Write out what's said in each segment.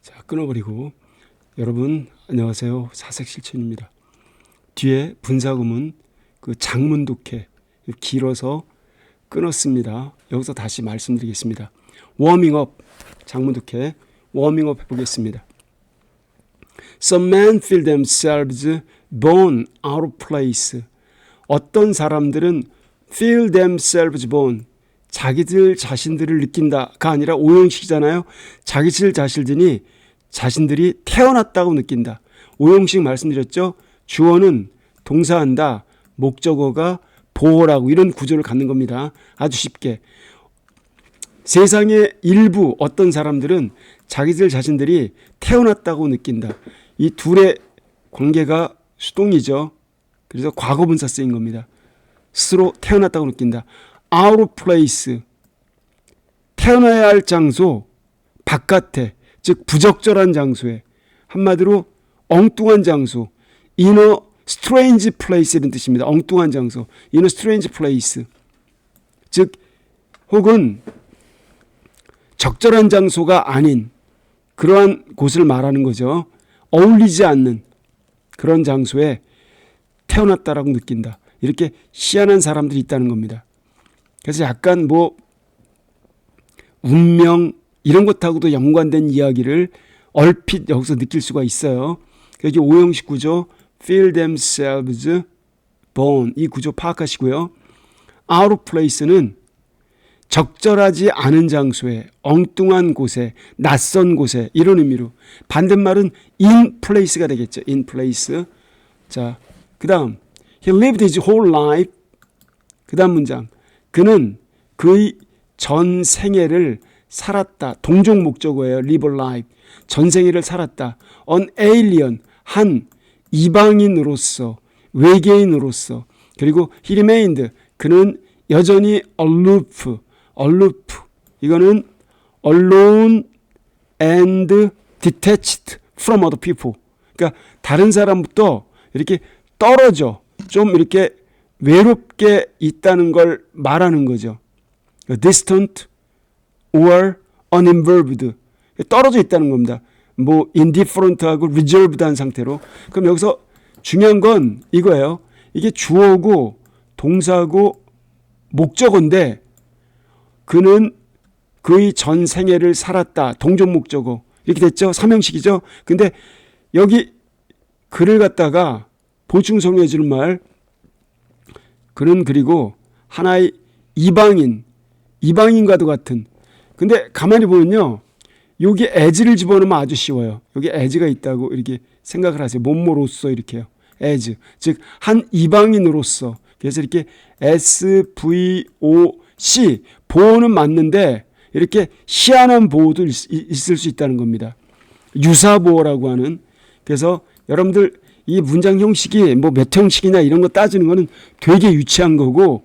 자, 끊어버리고. 여러분 안녕하세요. 사색실천입니다. 뒤에 분사구문 그 장문 독해 길어서 끊었습니다. 여기서 다시 말씀드리겠습니다. 워밍업 장문 독해 워밍업 해보겠습니다. Some men feel themselves born out of place. 어떤 사람들은 feel themselves born 자기들 자신들을 느낀다가 아니라 오형식이잖아요. 자기들 자신들이 태어났다고 느낀다. 오형식 말씀드렸죠. 주어는 동사한다. 목적어가 보호라고 이런 구조를 갖는 겁니다. 아주 쉽게. 세상의 일부 어떤 사람들은 자기들 자신들이 태어났다고 느낀다. 이 둘의 관계가 수동이죠. 그래서 과거분사 쓰인 겁니다. 스스로 태어났다고 느낀다. out of place 태어나야 할 장소 바깥에 즉 부적절한 장소에 한마디로 엉뚱한 장소 in a strange place 이런 뜻입니다. 엉뚱한 장소 in a strange place 즉 혹은 적절한 장소가 아닌 그러한 곳을 말하는 거죠. 어울리지 않는 그런 장소에 태어났다라고 느낀다. 이렇게 희한한 사람들이 있다는 겁니다. 그래서 약간 운명 이런 것하고도 연관된 이야기를 얼핏 여기서 느낄 수가 있어요. 여기 오형식 구조 feel themselves born 이 구조 파악하시고요. out of place는 적절하지 않은 장소에 엉뚱한 곳에 낯선 곳에 이런 의미로 반대말은 in place가 되겠죠. in place. 자, 그 다음 he lived his whole life 그 다음 문장 그는 그의 전 생애를 살았다. 동종 목적어예요. live a life. 전 생애를 살았다. an alien. 한 이방인으로서 외계인으로서 그리고 he remained. 그는 여전히 aloof. 이거는 alone and detached from other people. 그러니까 다른 사람부터 이렇게 떨어져 좀 이렇게 외롭게 있다는 걸 말하는 거죠. distant or uninvolved 떨어져 있다는 겁니다. indifferent하고 reserved한 상태로. 그럼 여기서 중요한 건 이거예요. 이게 주어고 동사고 목적어인데 그는 그의 전 생애를 살았다. 동종 목적어 이렇게 됐죠. 삼형식이죠. 근데 여기 글을 갖다가 보충 설명해 주는 말 그는 그리고 하나의 이방인과도 같은. 근데 가만히 보면요. 여기 as를 집어넣으면 아주 쉬워요. 여기 as가 있다고 이렇게 생각을 하세요. 뭐뭐로서 이렇게요. as. 즉 한 이방인으로서. 그래서 이렇게 SVOC 보호는 맞는데 이렇게 희한한 보호도 있을 수 있다는 겁니다. 유사보호라고 하는. 그래서 여러분들 이 문장 형식이 몇 형식이냐 이런 거 따지는 거는 되게 유치한 거고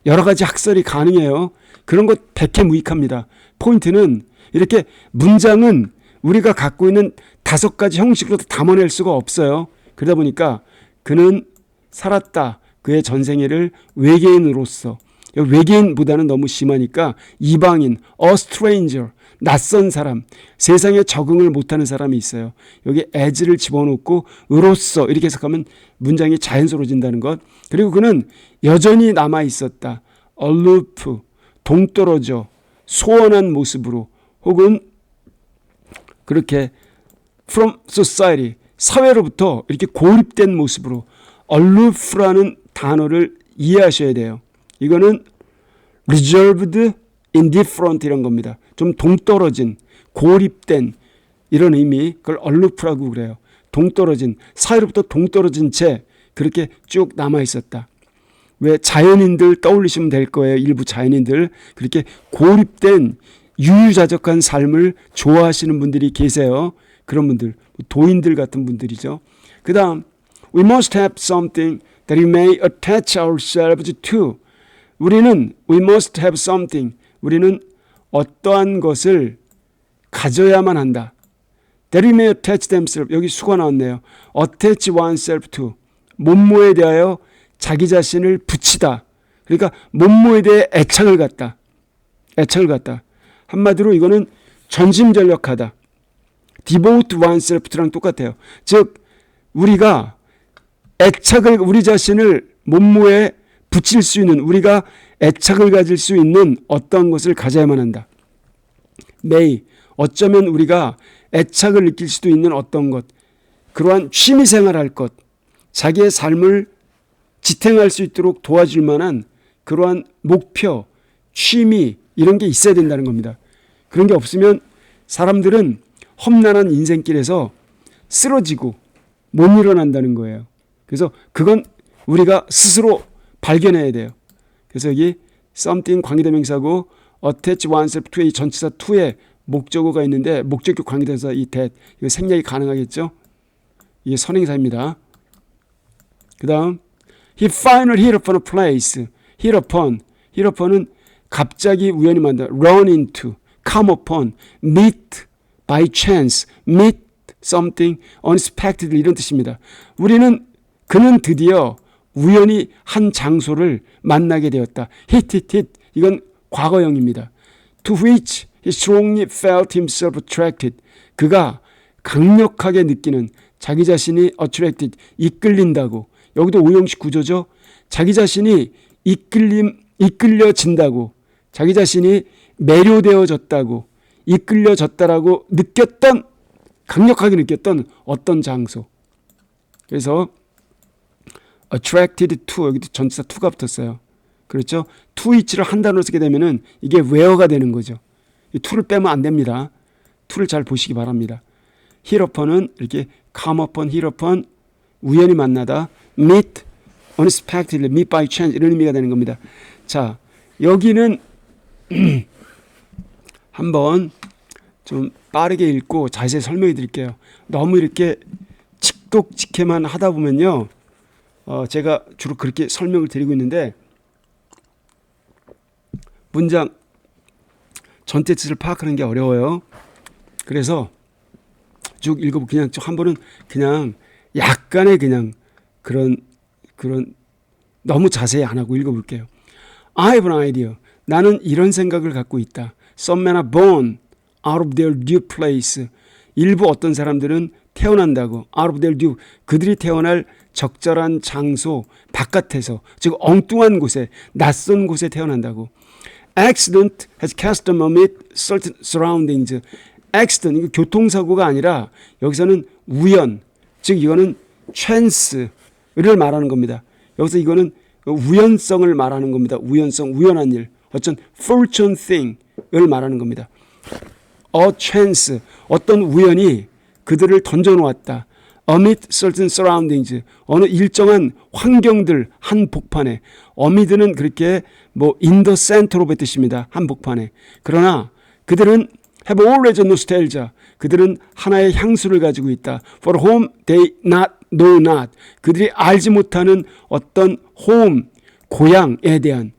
여러 가지 학설이 가능해요. 그런 것 백해무익합니다. 포인트는 이렇게 문장은 우리가 갖고 있는 5가지 형식으로 담아낼 수가 없어요. 그러다 보니까 그는 살았다. 그의 전생애를 외계인으로서 외계인보다는 너무 심하니까 이방인, a stranger, 낯선 사람, 세상에 적응을 못하는 사람이 있어요. 여기 as를 집어넣고 으로써 이렇게 해석하면 문장이 자연스러워진다는 것. 그리고 그는 여전히 남아있었다. aloof, 동떨어져 소원한 모습으로 혹은 그렇게 from society, 사회로부터 이렇게 고립된 모습으로 aloof라는 단어를 이해하셔야 돼요. 이거는 reserved, indifferent 이런 겁니다. 좀 동떨어진, 고립된 이런 의미 그걸 aloof라고 그래요. 동떨어진, 사회로부터 동떨어진 채 그렇게 쭉 남아있었다. 왜 자연인들 떠올리시면 될 거예요. 일부 자연인들 그렇게 고립된 유유자적한 삶을 좋아하시는 분들이 계세요. 그런 분들, 도인들 같은 분들이죠. 그 다음 we must have something that we may attach ourselves to. we must have something. 우리는 어떠한 것을 가져야만 한다. That we may attach themselves. 여기 수가 나왔네요. attach oneself to. 몸모에 대하여 자기 자신을 붙이다. 그러니까 몸모에 대해 애착을 갖다. 한마디로 이거는 전심전력하다. devote oneself to랑 똑같아요. 즉 우리가 애착을 우리 자신을 몸무에 붙일 수 있는 우리가 애착을 가질 수 있는 어떤 것을 가져야만 한다. may 어쩌면 우리가 애착을 느낄 수도 있는 어떤 것 그러한 취미생활할 것 자기의 삶을 지탱할 수 있도록 도와줄 만한 그러한 목표, 취미 이런 게 있어야 된다는 겁니다. 그런 게 없으면 사람들은 험난한 인생길에서 쓰러지고 못 일어난다는 거예요. 그래서 그건 우리가 스스로 발견해야 돼요. 그래서 여기 something 관계대명사고 attach oneself to의 전치사 to의 목적어가 있는데 목적격 관계대명사 이 that 이거 생략이 가능하겠죠. 이게 선행사입니다. 그 다음 he finally hit upon a place. hit upon은 갑자기 우연히 만나 run into, come upon, meet by chance, meet something unexpected 이런 뜻입니다. 그는 드디어 우연히 한 장소를 만나게 되었다. hit 이건 과거형입니다. to which he strongly felt himself attracted. 그가 강력하게 느끼는 자기 자신이 attracted 이끌린다고. 여기도 오형식 구조죠. 자기 자신이 이끌려진다고. 자기 자신이 매료되어졌다고. 이끌려졌다라고 느꼈던 강력하게 느꼈던 어떤 장소. 그래서 attracted to 여기도 전치사 to가 붙었어요. 그렇죠? to which를 한 단어로 쓰게 되면은 이게 where가 되는 거죠. 이 to를 빼면 안 됩니다. to를 잘 보시기 바랍니다. hit upon은 이렇게 come upon, hit upon 우연히 만나다, meet unexpectedly, meet by chance 이런 의미가 되는 겁니다. 자, 여기는 한번 좀 빠르게 읽고 자세히 설명해 드릴게요. 너무 이렇게 칙독직해만 하다 보면요. 제가 주로 그렇게 설명을 드리고 있는데 문장 전체 뜻을 파악하는 게 어려워요. 그래서 쭉 읽어보고 그냥 한 번은 그냥 약간의 그냥 그런 너무 자세히 안 하고 읽어볼게요. I have an idea. 나는 이런 생각을 갖고 있다. Some men are born out of their due place. 일부 어떤 사람들은 태어난다고. out of their due. 그들이 태어날 적절한 장소 바깥에서 즉 엉뚱한 곳에 낯선 곳에 태어난다고. Accident has cast them amid certain surroundings. accident 이거 교통사고가 아니라 여기서는 우연 즉 이거는 chance를 말하는 겁니다. 여기서 이거는 우연성을 말하는 겁니다. 우연성, 우연한 일. 어쩐 fortune thing을 말하는 겁니다. A chance, 어떤 우연이 그들을 던져놓았다. amid certain surroundings, 어느 일정한 환경들 한복판에. amid는 그렇게 in the center of 뜻입니다. 한복판에. 그러나 그들은 have always a nostalgia. 그들은 하나의 향수를 가지고 있다. For whom they know not. 그들이 알지 못하는 어떤 home, 고향에 대한.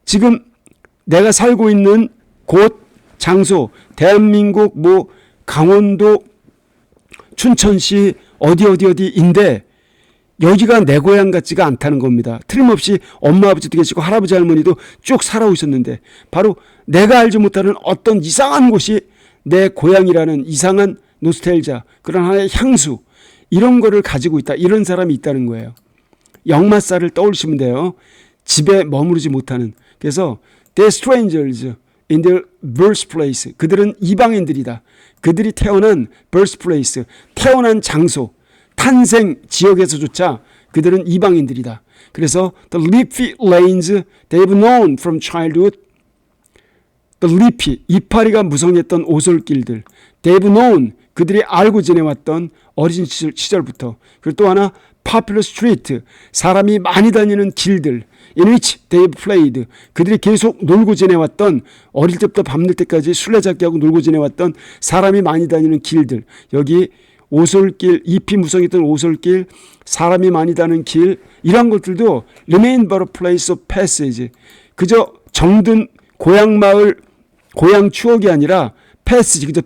지금 내가 살고 있는 곳, 장소, 대한민국, 강원도, 춘천시, 어디인데 여기가 내 고향 같지가 않다는 겁니다. 틀림없이 엄마 아버지도 계시고 할아버지 할머니도 쭉 살아오셨는데 바로 내가 알지 못하는 어떤 이상한 곳이 내 고향이라는 이상한 노스텔자 그런 하나의 향수 이런 거를 가지고 있다. 이런 사람이 있다는 거예요. 역마살을 떠올리시면 돼요. 집에 머무르지 못하는. 그래서 they're strangers in their birthplace. 그들은 이방인들이다. 그들이 태어난 birthplace, 태어난 장소, 탄생 지역에서조차 그들은 이방인들이다. 그래서 the leafy lanes they've known from childhood. The leafy, 이파리가 무성했던 오솔길들. They've known, 그들이 알고 지내왔던 어린 시절부터. 그리고 또 하나 popular street, 사람이 많이 다니는 길들. In which they've played, 그들이 계속 놀고 지내왔던 어릴 때부터 밤늦 때까지 술래잡기 하고 놀고 지내왔던 사람이 많이 다니는 길들. 여기 오솔길, 잎이 무성했던 오솔길, 사람이 많이 다니는 길 이런 것들도 remain but a place of passage. 그저 정든 고향 마을, 고향 추억이 아니라 passage, 그저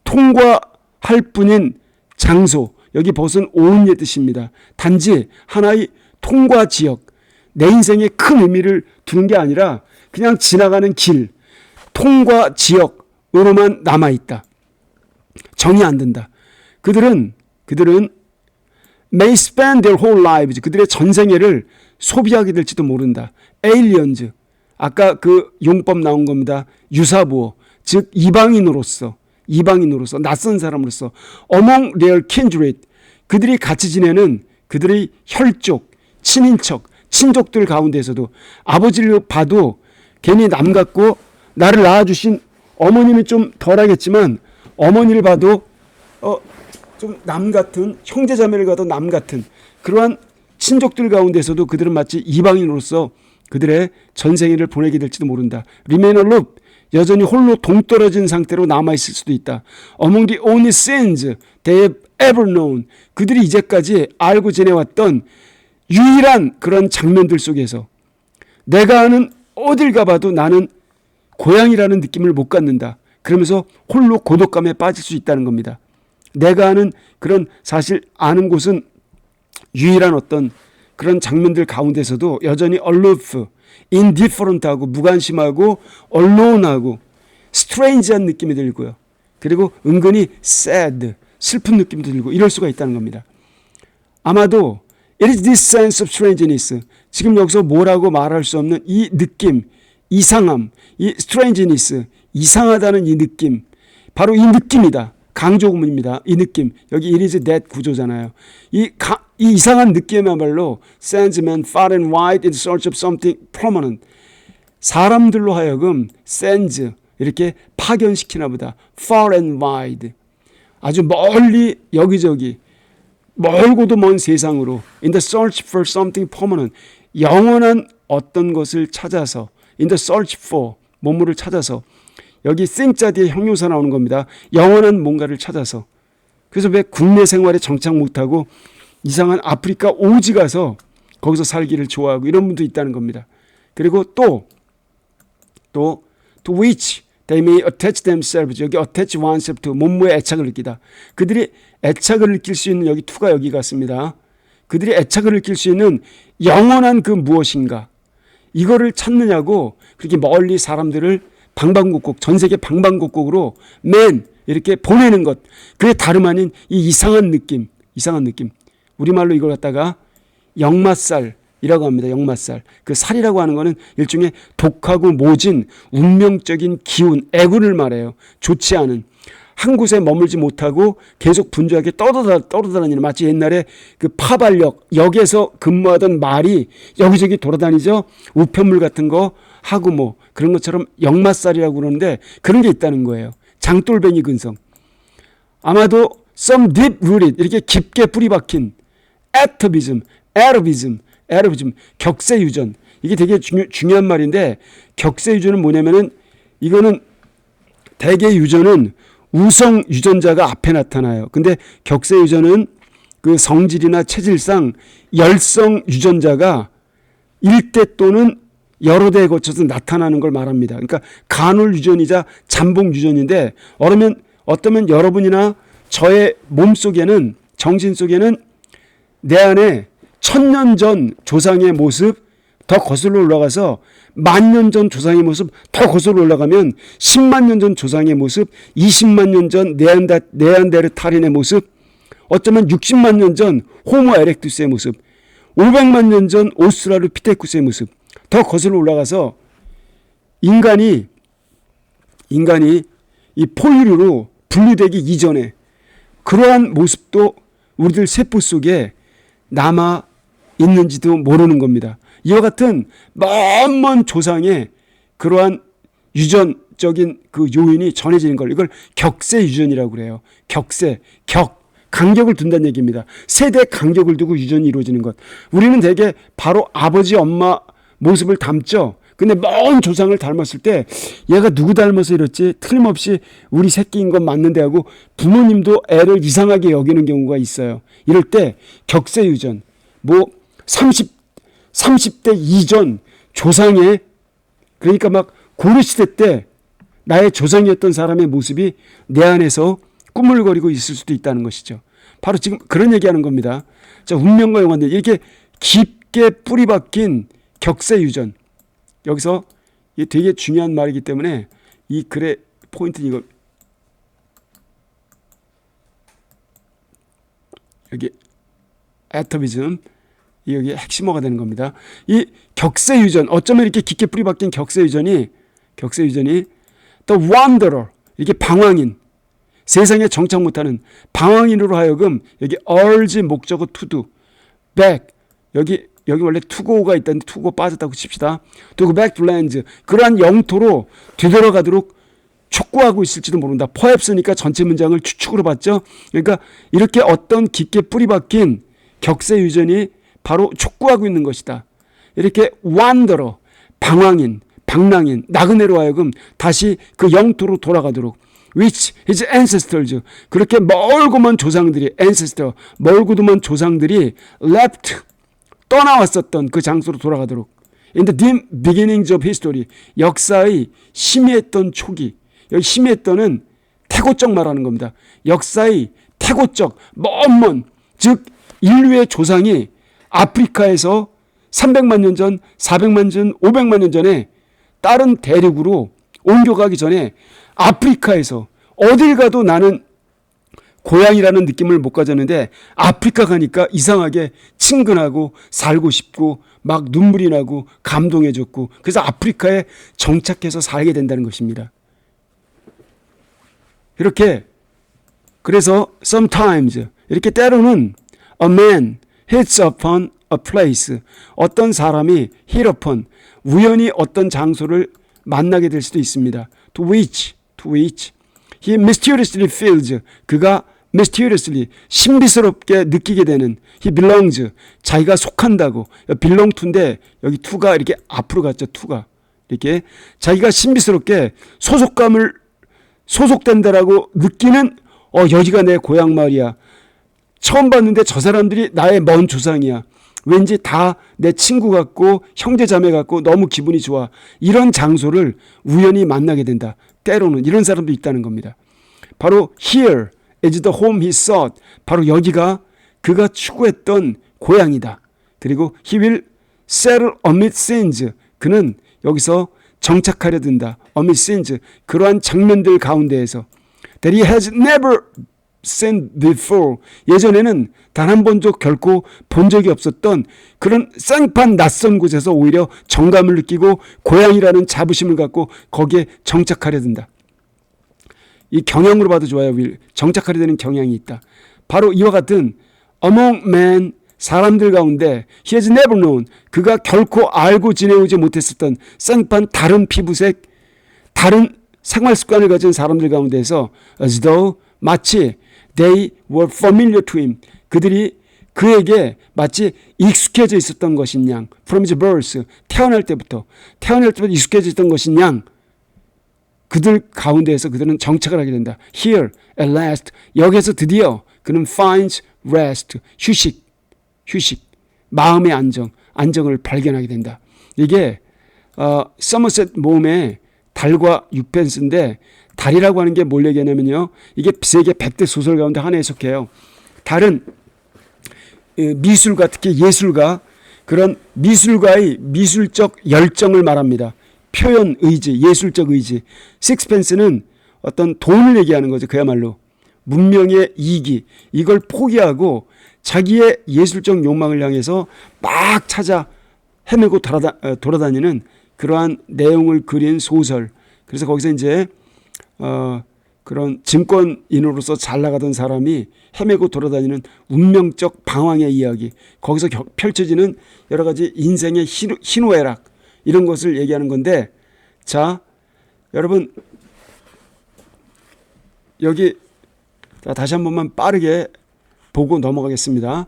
통과할 뿐인 장소. 여기 벗은 온의 뜻입니다. 단지 하나의 통과 지역, 내 인생에 큰 의미를 두는 게 아니라 그냥 지나가는 길, 통과 지역으로만 남아있다. 정이 안 된다. 그들은 may spend their whole lives. 그들의 전생애를 소비하게 될지도 모른다. aliens. 아까 그 용법 나온 겁니다. 유사보호. 즉 이방인으로서 낯선 사람으로서 among their kindred. 그들이 같이 지내는 그들의 혈족, 친인척, 친족들 가운데서도 아버지를 봐도 괜히 남 같고 나를 낳아주신 어머니는 좀 덜하겠지만 어머니를 봐도 좀 남 같은 형제자매를 가도 남 같은 그러한 친족들 가운데서도 그들은 마치 이방인으로서 그들의 전생애를 보내게 될지도 모른다. remain aloof. 여전히 홀로 동떨어진 상태로 남아있을 수도 있다. among the only sins they have ever known. 그들이 이제까지 알고 지내왔던 유일한 그런 장면들 속에서 내가 아는 어딜 가봐도 나는 고향이라는 느낌을 못 갖는다. 그러면서 홀로 고독감에 빠질 수 있다는 겁니다. 내가 아는 그런 사실 아는 곳은 유일한 어떤 그런 장면들 가운데서도 여전히 aloof, indifferent하고 무관심하고 aloone하고 strange한 느낌이 들고요. 그리고 은근히 sad, 슬픈 느낌도 들고 이럴 수가 있다는 겁니다. 아마도 it is this sense of strangeness. 지금 여기서 뭐라고 말할 수 없는 이 느낌, 이상함, 이 strangeness, 이상하다는 이 느낌, 바로 이 느낌이다. 강조구문입니다. 이 느낌. 여기 it is that 구조잖아요. 이 이상한 느낌이야말로 sends men far and wide in search of something permanent. 사람들로 하여금 sends 이렇게 파견시키나 보다. far and wide. 아주 멀리 여기저기 멀고도 먼 세상으로 in the search for something permanent. 영원한 어떤 것을 찾아서 in the search for 뭐뭐를 찾아서 여기 생자 뒤에 형용사 나오는 겁니다. 영원한 뭔가를 찾아서. 그래서 왜 국내 생활에 정착 못하고 이상한 아프리카 오지 가서 거기서 살기를 좋아하고 이런 분도 있다는 겁니다. 그리고 또 to which they may attach themselves. 여기 attach oneself to 몸무에 애착을 느끼다. 그들이 애착을 느낄 수 있는 여기 to가 여기 같습니다. 그들이 애착을 느낄 수 있는 영원한 그 무엇인가. 이거를 찾느냐고 그렇게 멀리 사람들을 방방곡곡 전 세계 방방곡곡으로 맨 이렇게 보내는 것. 그게 다름 아닌 이 이상한 느낌. 우리말로 이걸 갖다가 역맛살이라고 합니다. 역맛살. 그 살이라고 하는 거는 일종의 독하고 모진 운명적인 기운, 애군을 말해요. 좋지 않은. 한 곳에 머물지 못하고 계속 분주하게 떠돌아다니는 마치 옛날에 그 역에서 근무하던 말이 여기저기 돌아다니죠. 우편물 같은 거 하고 뭐 그런 것처럼 역맛살이라고 그러는데 그런 게 있다는 거예요. 장돌뱅이 근성. 아마도 some deep rooted 이렇게 깊게 뿌리 박힌 atavism, 격세유전. 이게 되게 중요한 말인데 격세유전은 뭐냐면은 이거는 대개 유전은 우성 유전자가 앞에 나타나요. 근데 격세유전은 그 성질이나 체질상 열성 유전자가 일대 또는 여러 대에 거쳐서 나타나는 걸 말합니다. 그러니까 간헐 유전이자 잠복 유전인데 어쩌면 여러분이나 저의 몸 속에는 정신 속에는 내 안에 1000년 전 조상의 모습 더 거슬러 올라가서 10,000년 전 조상의 모습 더 거슬러 올라가면 10만 년 전 조상의 모습 20만 년 전 네안데르탈인의 모습 어쩌면 60만 년 전 호모 에렉투스의 모습 500만 년 전 오스트랄로피테쿠스의 모습 더 거슬러 올라가서 인간이 이 포유류로 분류되기 이전에 그러한 모습도 우리들 세포 속에 남아 있는지도 모르는 겁니다. 이와 같은 먼 조상의 그러한 유전적인 그 요인이 전해지는 걸 이걸 격세 유전이라고 그래요. 간격을 둔다는 얘기입니다. 세대 간격을 두고 유전이 이루어지는 것. 우리는 대개 바로 아버지 엄마 모습을 닮죠. 근데 먼 조상을 닮았을 때 얘가 누구 닮아서 이렇지? 틀림없이 우리 새끼인 건 맞는데 하고 부모님도 애를 이상하게 여기는 경우가 있어요. 이럴 때 격세유전, 30대 이전 조상의 그러니까 막 고려시대 때 나의 조상이었던 사람의 모습이 내 안에서 꾸물거리고 있을 수도 있다는 것이죠. 바로 지금 그런 얘기하는 겁니다. 자, 운명과 연관된 이렇게 깊게 뿌리 박힌 격세유전. 여기서 이게 되게 중요한 말이기 때문에 이 글의 포인트는 이거 여기 atavism, 여기 핵심어가 되는 겁니다. 이 격세유전, 어쩌면 이렇게 깊게 뿌리 박힌 격세유전이 the wanderer, 이렇게 방황인, 세상에 정착 못하는 방황인으로 하여금 여기 urge 목적어 to do, back, 여기 원래 to go가 있다는데 to go 빠졌다고 칩시다. to go back to lands, 그러한 영토로 되돌아가도록 촉구하고 있을지도 모른다. perhaps니까 전체 문장을 추측으로 봤죠. 그러니까 이렇게 어떤 깊게 뿌리 박힌 격세유전이 바로 촉구하고 있는 것이다. 이렇게 wanderer, 방황인, 방랑인, 나그네로 하여금 다시 그 영토로 돌아가도록 which his ancestors, 그렇게 멀고 먼 조상들이 ancestor, 멀고도 먼 조상들이 left, 떠나왔었던 그 장소로 돌아가도록 in the dim beginnings of history, 역사의 희미했던 초기, 여기 희미했던은 태고적 말하는 겁니다. 역사의 태고적, 먼, 즉 인류의 조상이 아프리카에서 300만 년 전, 400만 년 전, 500만 년 전에 다른 대륙으로 옮겨가기 전에 아프리카에서 어딜 가도 나는 고향이라는 느낌을 못 가졌는데 아프리카 가니까 이상하게 친근하고 살고 싶고 막 눈물이 나고 감동해졌고 그래서 아프리카에 정착해서 살게 된다는 것입니다. 이렇게 그래서 sometimes 이렇게 때로는 a man hits upon a place, 어떤 사람이 hit upon, 우연히 어떤 장소를 만나게 될 수도 있습니다. to which he mysteriously feels, 그가 mysteriously, 신비스럽게 느끼게 되는 he belongs, 자기가 속한다고, belong to인데 여기 to가 이렇게 앞으로 갔죠. to가 이렇게 자기가 신비스럽게 소속된다라고 느끼는 여기가 내 고향 마을이야. 처음 봤는데 저 사람들이 나의 먼 조상이야. 왠지 다 내 친구 같고 형제 자매 같고 너무 기분이 좋아. 이런 장소를 우연히 만나게 된다. 때로는 이런 사람도 있다는 겁니다. 바로 here is the home he sought. 바로 여기가 그가 추구했던 고향이다. 그리고 he will settle amid scenes. 그는 여기서 정착하려 든다. amid scenes. 그러한 장면들 가운데에서 that he has never seen before. 예전에는 단 한 번도 결코 본 적이 없었던 그런 쌍판 낯선 곳에서 오히려 정감을 느끼고 고향이라는 자부심을 갖고 거기에 정착하려 든다. 이 경향으로 봐도 좋아요. 정착하려 되는 경향이 있다. 바로 이와 같은 among men, 사람들 가운데 he has never known, 그가 결코 알고 지내오지 못했었던 쌍판 다른 피부색, 다른 생활 습관을 가진 사람들 가운데서 as though 마치 they were familiar to him, 그들이 그에게 마치 익숙해져 있었던 것인 양, from his birth, 태어날 때부터 익숙해져 있던 것인 양, 그들 가운데에서 그들은 정착을 하게 된다. Here at last, 여기서 드디어 그는 finds rest, 휴식, 마음의 안정을 발견하게 된다. 이게 서머셋 모음의 달과 6펜스인데 달이라고 하는 게 뭘 얘기하냐면요. 이게 세계 100대 소설 가운데 하나에 속해요. 달은 미술가, 특히 예술가, 그런 미술가의 미술적 열정을 말합니다. 표현 의지, 예술적 의지. 식스펜스는 어떤 돈을 얘기하는 거죠. 그야말로 문명의 이기, 이걸 포기하고 자기의 예술적 욕망을 향해서 막 찾아 헤매고 돌아다니는 그러한 내용을 그린 소설. 그래서 거기서 이제 그런 증권인으로서 잘 나가던 사람이 헤매고 돌아다니는 운명적 방황의 이야기, 거기서 펼쳐지는 여러 가지 인생의 희노애락, 이런 것을 얘기하는 건데, 자, 여러분 여기 다시 한 번만 빠르게 보고 넘어가겠습니다.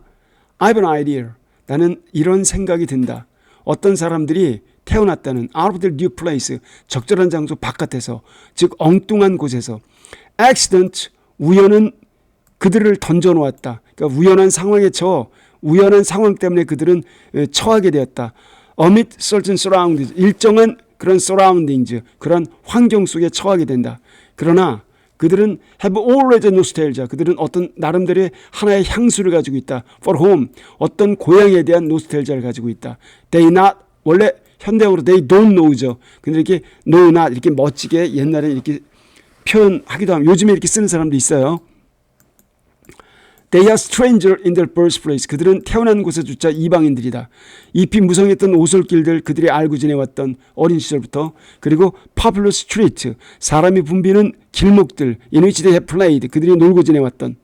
I have an idea. 나는 이런 생각이 든다. 어떤 사람들이 태어났다는 out of their new place, 적절한 장소 바깥에서, 즉 엉뚱한 곳에서, accident, 우연은 그들을 던져놓았다. 그러니까 우연한 상황에 우연한 상황 때문에 그들은 처하게 되었다. amid certain surroundings, 일정한 그런 surroundings, 그런 환경 속에 처하게 된다. 그러나 그들은 have always nostalgia, 그들은 어떤 나름대로의 하나의 향수를 가지고 있다. for home, 어떤 고향에 대한 노스텔지아를 가지고 있다. they not, 원래 현대어로 they don't know죠. 근데 이렇게 know not 이렇게 멋지게 옛날에 이렇게 표현하기도 하면 요즘에 이렇게 쓰는 사람도 있어요. They are stranger in their birthplace. 그들은 태어난 곳에조차 이방인들이다. 잎이 무성했던 오솔길들, 그들이 알고 지내왔던 어린 시절부터, 그리고 populous street, 사람이 붐비는 길목들, in which they have played, 그들이 놀고 지내왔던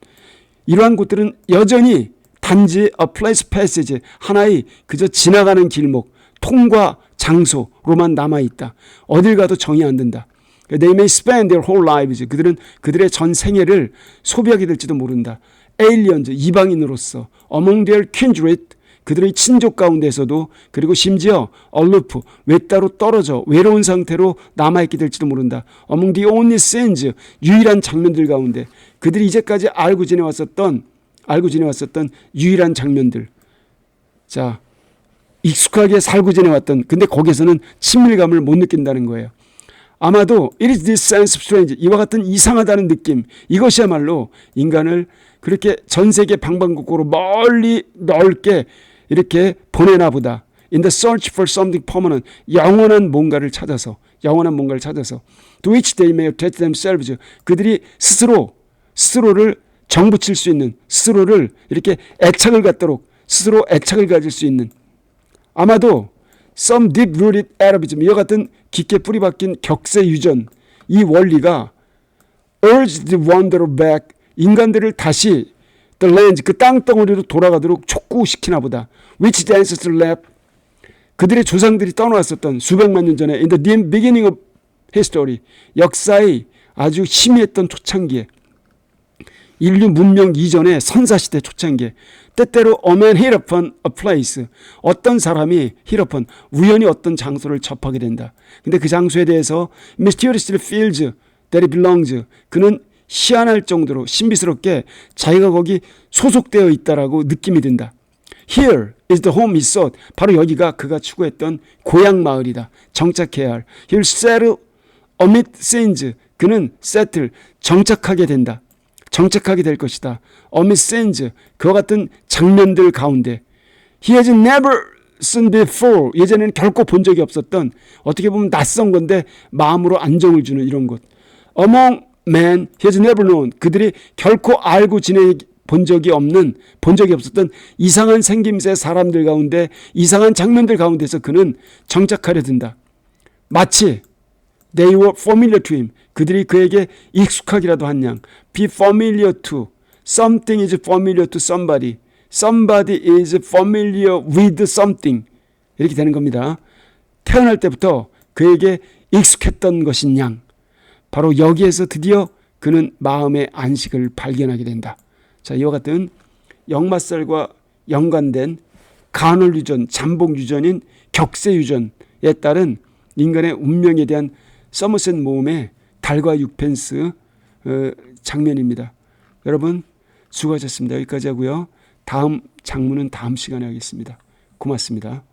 이러한 곳들은 여전히 단지 a place passage, 하나의 그저 지나가는 길목, 통과 장소로만 남아있다. 어딜 가도 정이 안 든다. They may spend their whole lives. 그들은 그들의 전 생애를 소비하게 될지도 모른다. aliens, 이방인으로서 among their kindred, 그들의 친족 가운데서도, 그리고 심지어 aloof, 외따로 떨어져 외로운 상태로 남아있게 될지도 모른다. among the only scenes, 유일한 장면들 가운데 그들이 이제까지 알고 지내왔었던 유일한 장면들. 자, 익숙하게 살고 지내왔던, 근데 거기에서는 친밀감을 못 느낀다는 거예요. 아마도 it is this sense of strange, 이와 같은 이상하다는 느낌, 이것이야말로 인간을 그렇게 전 세계 방방곡곡으로 멀리 넓게 이렇게 보내나 보다. In the search for something permanent, 영원한 뭔가를 찾아서 to which they may attach themselves, 그들이 스스로를 정붙일 수 있는, 스스로를 이렇게 애착을 갖도록, 스스로 애착을 가질 수 있는, 아마도 some deep-rooted atavism, 이와 같은 깊게 뿌리박힌 격세유전, 이 원리가 urged the wanderer back, 인간들을 다시 the lands, 그 땅덩어리로 돌아가도록 촉구시키나 보다. which the ancestors left, 그들의 조상들이 떠나왔었던 수백만 년 전에 in the beginning of history, 역사의 아주 희미했던 초창기에, 인류 문명 이전의 선사시대 초창기에, 때때로 a man hit upon a place, 어떤 사람이 hit upon, 우연히 어떤 장소를 접하게 된다. 근데 그 장소에 대해서 mysteriously feels that it belongs, 그는 희한할 정도로 신비스럽게 자기가 거기 소속되어 있다라고 느낌이 든다. Here is the home he sought, 바로 여기가 그가 추구했던 고향 마을이다. 정착해야 할. He'll settle amid scenes, 그는 settle, 정착하게 된다. 정착하게 될 것이다. amid scenes, 그와 같은 장면들 가운데. He has never seen before, 예전에는 결코 본 적이 없었던, 어떻게 보면 낯선 건데 마음으로 안정을 주는 이런 곳. Among men he has never known, 그들이 결코 알고 본 적이 없었던 이상한 생김새 사람들 가운데, 이상한 장면들 가운데서 그는 정착하려 든다. 마치 they were familiar to him, 그들이 그에게 익숙하기라도 한 양. be familiar to, something is familiar to somebody, somebody is familiar with something, 이렇게 되는 겁니다. 태어날 때부터 그에게 익숙했던 것인 양, 바로 여기에서 드디어 그는 마음의 안식을 발견하게 된다. 자, 이와 같은 역마살과 연관된 간헐유전, 잠복유전인 격세유전에 따른 인간의 운명에 대한 서머셋 모음의 달과 육펜스 장면입니다. 여러분 수고하셨습니다. 여기까지 하고요. 다음 장문은 다음 시간에 하겠습니다. 고맙습니다.